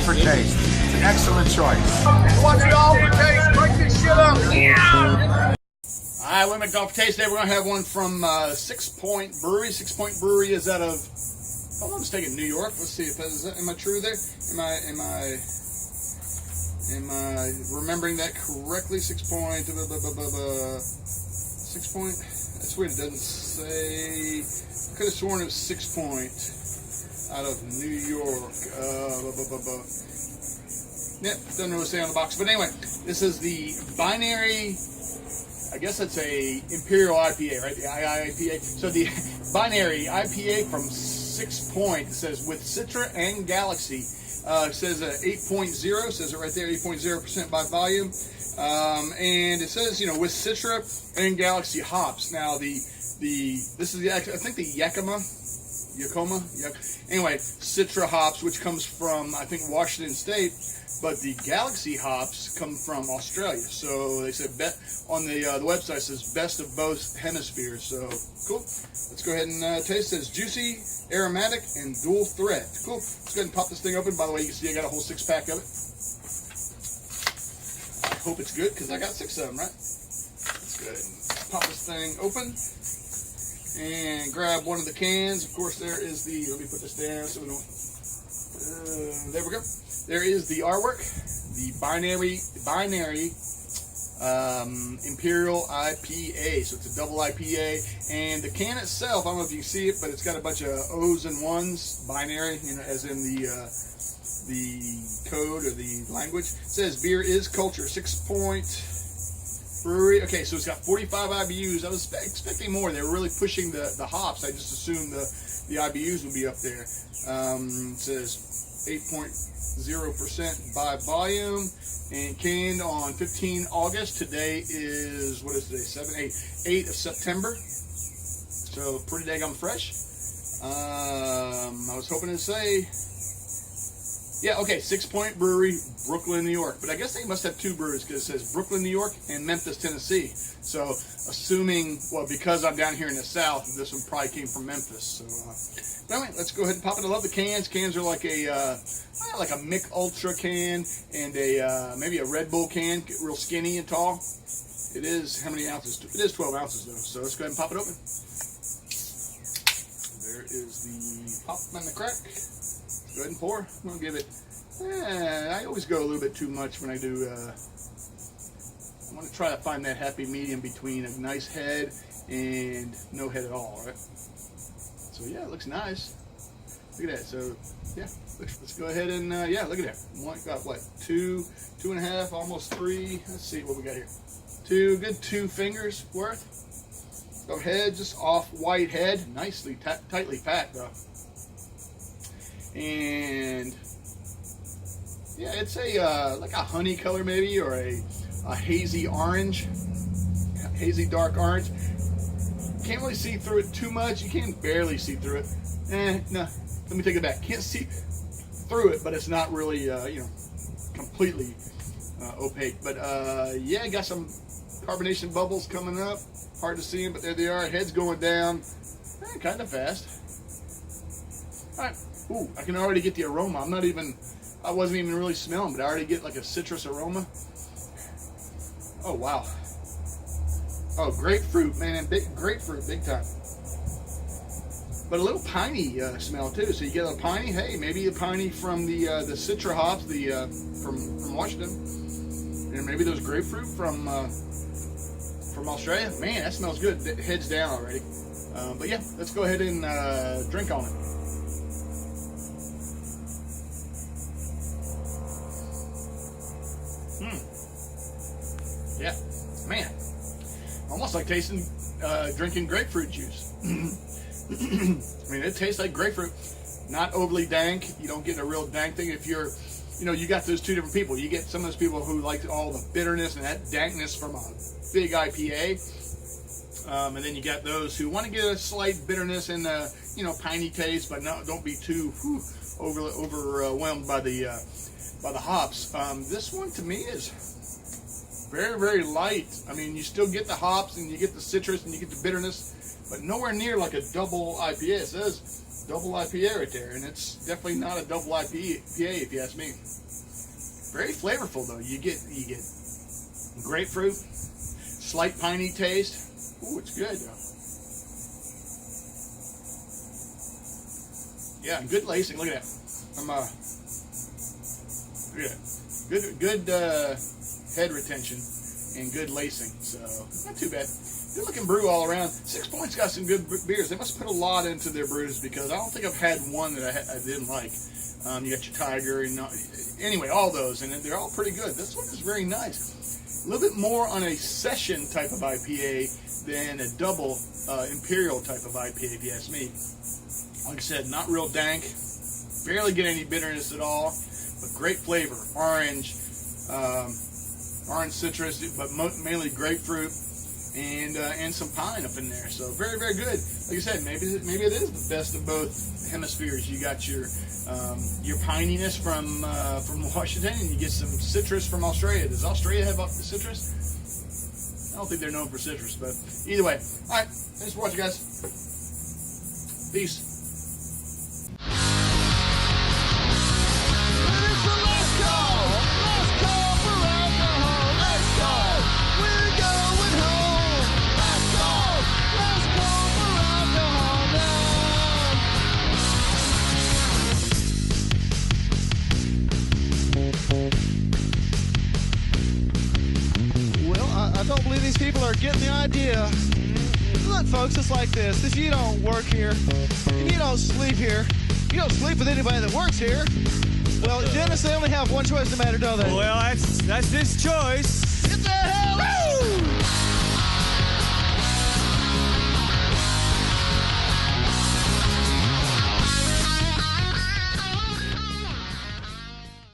AllForTaste. It's an excellent choice. What's the AllForTaste? Break this shit up. Yeah. Alright, we're at AllForTaste today. We're going to have one from Sixpoint Brewery. Sixpoint Brewery is out of, if I'm not mistaken, New York. Let's see, am I true there? Am I remembering that correctly? Sixpoint. Sixpoint? That's weird. It doesn't say. I could have sworn it was Sixpoint out of New York. Yep, doesn't really say on the box. But anyway, this is the binary. I guess that's a Imperial IPA, right? The IIPA. So the binary IPA from Sixpoint. It says with Citra and Galaxy. It says 8.0. Says it right there, 8.0% by volume. And it says, with Citra and Galaxy hops. Now this is I think the Yakima. Anyway, Citra hops, which comes from, I think, Washington State, but the Galaxy hops come from Australia. So they said on the website it says best of both hemispheres. So cool. Let's go ahead and taste. It says juicy, aromatic, and dual threat. Cool. Let's go ahead and pop this thing open. By the way, you can see I got a whole 6-pack of it. I hope it's good because I got 6 of them, right? Let's go ahead and pop this thing open. And grab one of the cans. Of course, there is the. Let me put this down so we don't. There we go. There is the artwork, the binary Imperial IPA. So it's a double IPA, and the can itself. I don't know if you can see it, but it's got a bunch of O's and ones, binary, as in the code or the language. It says beer is culture. 6-point. Brewery. Okay, so it's got 45 IBUs. I was expecting more. They were really pushing the hops. I just assumed the IBUs would be up there. It says 8.0% by volume and canned on 15 August. Today is, what is today? 8 of September. So pretty daggone fresh. I was hoping to say, yeah, okay, Sixpoint Brewery, Brooklyn, New York. But I guess they must have 2 breweries because it says Brooklyn, New York, and Memphis, Tennessee. So, assuming, well, because I'm down here in the South, this one probably came from Memphis. So, but anyway, let's go ahead and pop it. I love the cans. Cans are like a Mick Ultra can and maybe a Red Bull can, real skinny and tall. It is, how many ounces? It is 12 ounces, though. So, let's go ahead and pop it open. There is the pop and the crack. Go ahead and pour. I'm going to give it, I always go a little bit too much when I do, I want to try to find that happy medium between a nice head and no head at all, right? So yeah, it looks nice. Look at that. So yeah, let's go ahead and, yeah, look at that. Got what, 2.5, almost 3. Let's see what we got here. 2 fingers worth. So head, just off-white head. Nicely, tightly packed though. And yeah, it's a like a honey color maybe, or a hazy orange, hazy dark orange. Can't really see through it too much. You can barely see through it. No, let me take it back. Can't see through it, but it's not really completely opaque. But yeah, got some carbonation bubbles coming up. Hard to see them, but there they are. Head's going down, kind of fast. All right. Ooh, I can already get the aroma. I wasn't even really smelling, but I already get like a citrus aroma. Oh, wow. Oh, grapefruit, man. Grapefruit, big time. But a little piney smell, too. So you get a piney. Hey, maybe a piney from the Citra hops from Washington. And maybe those grapefruit from Australia. Man, that smells good. Head's down already. But yeah, let's go ahead and drink on it. Yeah, man, almost like drinking grapefruit juice. I mean, it tastes like grapefruit, not overly dank. You don't get a real dank thing. If you're, you got those 2 different people. You get some of those people who like all the bitterness and that dankness from a big IPA. And then you got those who want to get a slight bitterness and, piney taste, but don't be too overwhelmed by the hops. This one to me is very, very light. I mean, you still get the hops and you get the citrus and you get the bitterness, but nowhere near like a double IPA. It says double IPA right there, and it's definitely not a double IPA if you ask me. Very flavorful though. You get grapefruit, slight piney taste. Ooh, it's good though. Yeah, good lacing. Look at that. Look at that. Good head retention and good lacing. So not too bad. Good looking brew all around. Sixpoint's got some good beers. They must put a lot into their brews because I don't think I've had one that I didn't like. You got your Tiger and anyway, all those, and they're all pretty good. This one is very nice. A little bit more on a session type of IPA than a double imperial type of IPA, if you ask me. Like I said, not real dank. Barely get any bitterness at all, but great flavor. Orange citrus, but mainly grapefruit. And some pine up in there, so very, very good. Like I said, maybe it is the best of both hemispheres. You got your pininess from Washington, and you get some citrus from Australia. Does Australia have citrus? I don't think they're known for citrus, but either way. All right, thanks for watching, guys. Peace. I don't believe these people are getting the idea. Look, folks, it's like this. If you don't work here, and you don't sleep here, you don't sleep with anybody that works here, well, Dennis, they only have one choice no matter, don't they? Well, that's his choice. Get the hell out!